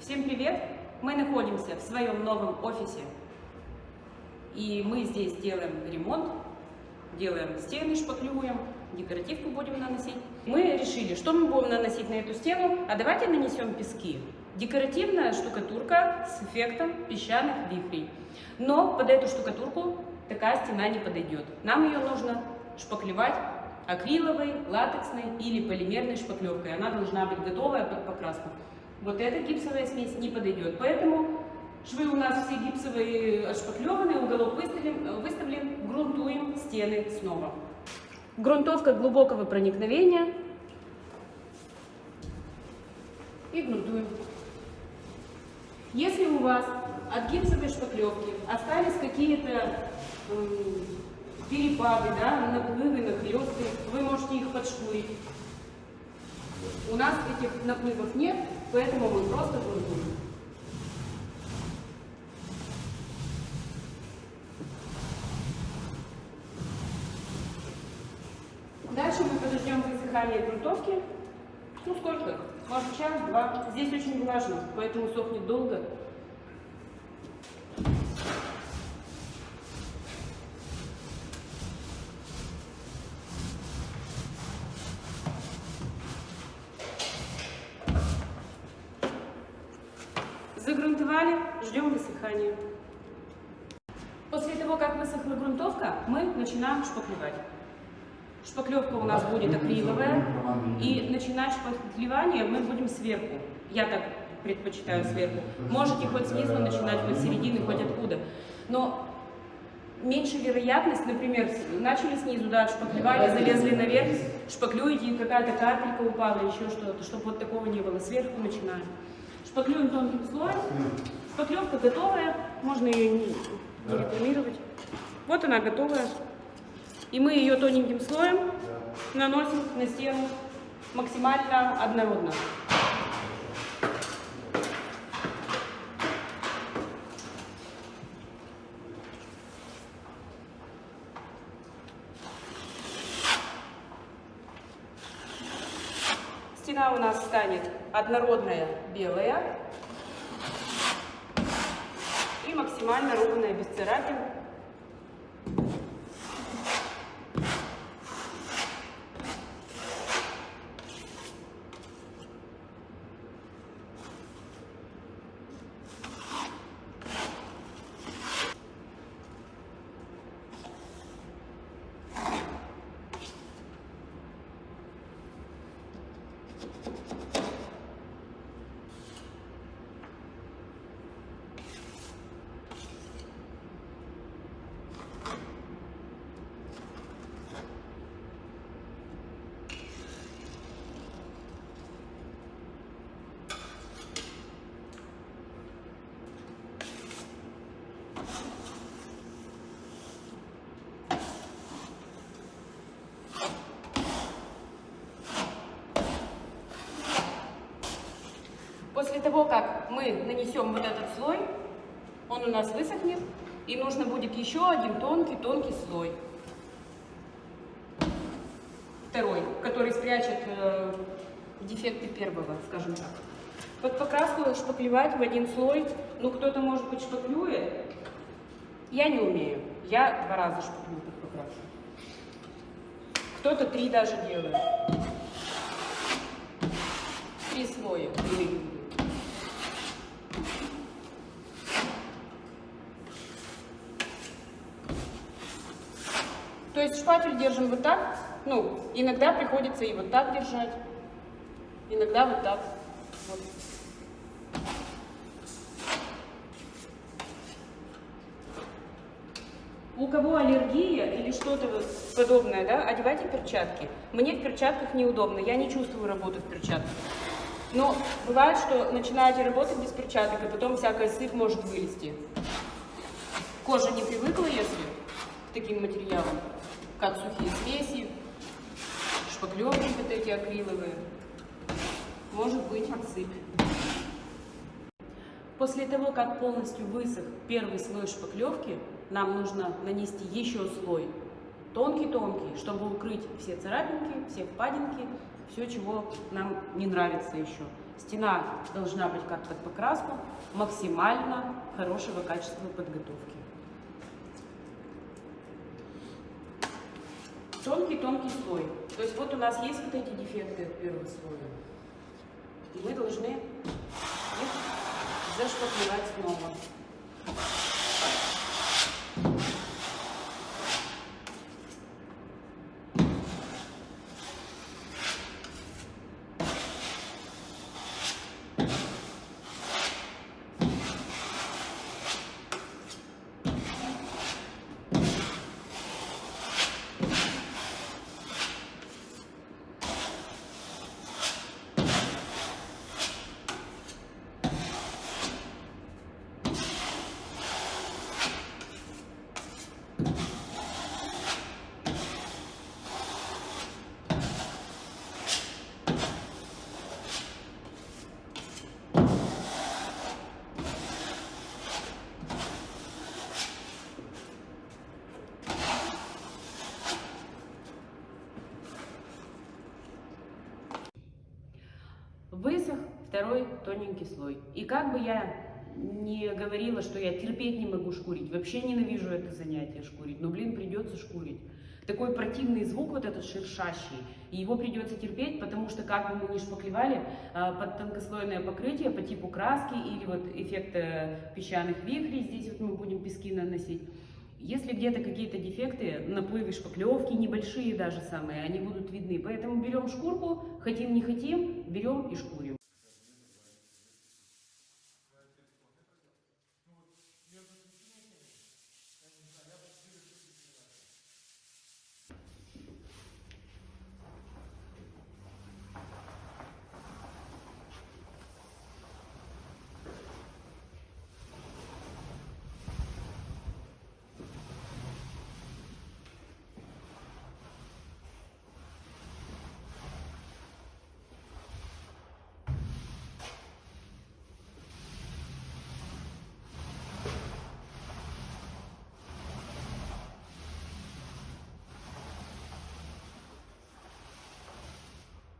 Всем привет! Мы находимся в своем новом офисе, и мы здесь делаем ремонт, делаем стены, шпаклюем, декоративку будем наносить. Мы решили, что мы будем наносить на эту стену, а давайте нанесем пески. Декоративная штукатурка с эффектом песчаных вихрей. Но под эту штукатурку такая стена не подойдет. Нам ее нужно шпаклевать акриловой, латексной или полимерной шпаклевкой. Она должна быть готовая под покраску. Вот эта гипсовая смесь не подойдет. Поэтому швы у нас все гипсовые отшпаклеваны, уголок выставлен, грунтуем стены снова. Грунтовка глубокого проникновения. И грунтуем. Если у вас от гипсовой шпаклевки остались какие-то перепады, да, наплывы, нахлесты, вы можете их подшкурить. У нас этих наплывов нет, поэтому мы просто грунтуем. Дальше мы подождем высыхания грунтовки. Ну сколько? Может час-два. Здесь очень влажно, поэтому сохнет долго. Загрунтовали, ждем высыхания. После того, как высохла грунтовка, мы начинаем шпаклевать. Шпаклевка у нас будет акриловая, и начинать шпаклевание мы будем сверху. Я так предпочитаю сверху. Можете хоть снизу начинать, хоть с середины, хоть откуда. Но меньше вероятность, например, начали снизу, да, шпаклевали, залезли наверх, шпаклюете, и какая-то капелька упала, еще что-то, чтобы вот такого не было. Сверху начинаем. Шпаклюем тонким слоем. Шпаклевка готовая, можно ее не рекламировать. Вот она готовая. И мы ее тоненьким слоем наносим на стену максимально однородно. Стена у нас станет однородная белая и максимально ровная, без царапин. После того, как мы нанесем вот этот слой, он у нас высохнет, и нужно будет еще один тонкий слой. Второй, который спрячет дефекты первого, скажем так. Под покраску шпаклевать в один слой, ну кто-то, может быть, шпаклюет. Я не умею. Я 2 раза шпаклюю под покраску. Кто-то 3 даже делает. 3 слоя. То есть шпатель держим вот так, ну, иногда приходится и вот так держать, иногда вот так. Вот. У кого аллергия или что-то подобное, да, одевайте перчатки. Мне в перчатках неудобно, я не чувствую работу в перчатках. Но бывает, что начинаете работать без перчаток, и потом всякая сыпь может вылезти. Кожа не привыкла, если к таким материалам, как сухие смеси, шпаклевки вот эти акриловые, может быть сыпь. После того, как полностью высох первый слой шпаклевки, нам нужно нанести еще слой тонкий-тонкий, чтобы укрыть все царапинки, все впадинки, все, чего нам не нравится еще. Стена должна быть как под покраску, максимально хорошего качества подготовки. Тонкий-тонкий слой. То есть вот у нас есть вот эти дефекты первого слоя. И мы должны их зашпаклевать снова. Высох второй тоненький слой. И как бы я не говорила, что я терпеть не могу шкурить, вообще ненавижу это занятие шкурить, но, блин, придется шкурить. Такой противный звук вот этот шершащий, и его придется терпеть, потому что как бы мы ни шпаклевали, под тонкослойное покрытие по типу краски или вот эффект песчаных вихрей, здесь вот мы будем пески наносить. Если где-то какие-то дефекты, наплывы шпаклевки, небольшие даже самые, они будут видны. Поэтому берем шкурку, хотим не хотим, берем и шкурим.